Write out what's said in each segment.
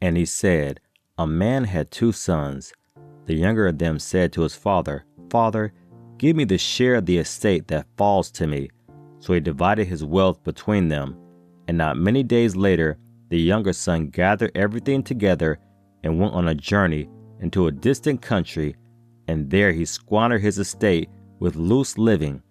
And he said, A man had 2 sons. The younger of them said to his father, Father, give me the share of the estate that falls to me. So he divided his wealth between them. And not many days later, the younger son gathered everything together and went on a journey into a distant country, and there he squandered his estate with loose living.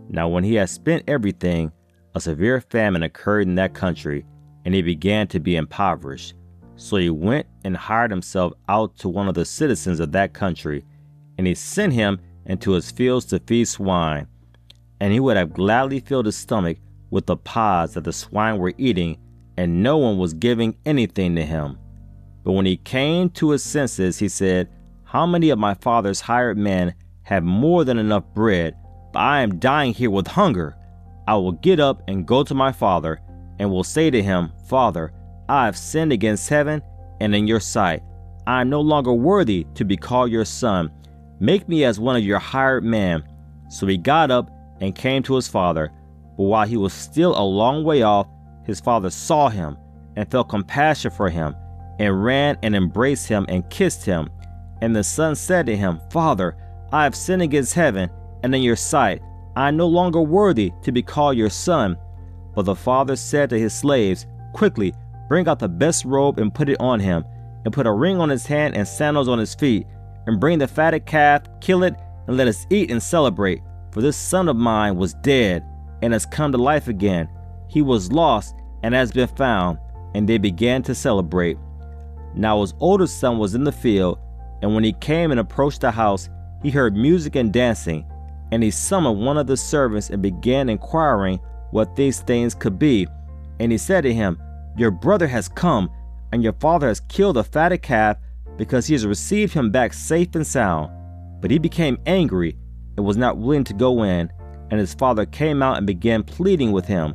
Now when he had spent everything, a severe famine occurred in that country, and he began to be impoverished. So he went and hired himself out to one of the citizens of that country, and he sent him into his fields to feed swine. And he would have gladly filled his stomach with the pods that the swine were eating, and no one was giving anything to him. But when he came to his senses, he said, How many of my father's hired men have more than enough bread, but I am dying here with hunger? I will get up and go to my father, and will say to him, Father, I have sinned against heaven and in your sight. I am no longer worthy to be called your son. Make me as one of your hired men. So he got up and came to his father. But while he was still a long way off, his father saw him and felt compassion for him, and ran and embraced him and kissed him. And the son said to him, Father, I have sinned against heaven and in your sight. I am no longer worthy to be called your son. But the father said to his slaves, Quickly, bring out the best robe and put it on him, and put a ring on his hand and sandals on his feet, and bring the fatted calf, kill it, and let us eat and celebrate. For this son of mine was dead and has come to life again. He was lost and has been found. And they began to celebrate. Now his older son was in the field, and when he came and approached the house, he heard music and dancing. And he summoned one of the servants and began inquiring what these things could be. And he said to him, Your brother has come, and your father has killed a fatted calf, because he has received him back safe and sound. But he became angry and was not willing to go in. And his father came out and began pleading with him.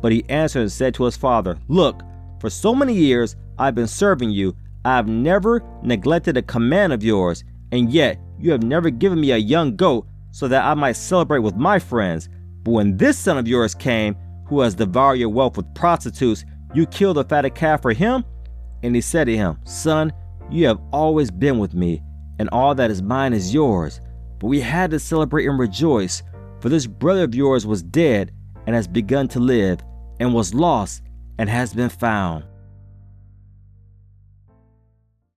But he answered and said to his father, Look, for so many years I have been serving you. I have never neglected a command of yours, and yet you have never given me a young goat so that I might celebrate with my friends. But when this son of yours came, who has devoured your wealth with prostitutes, you killed a fatted calf for him? And he said to him, Son, you have always been with me, and all that is mine is yours. But we had to celebrate and rejoice, for this brother of yours was dead and has begun to live, and was lost and has been found.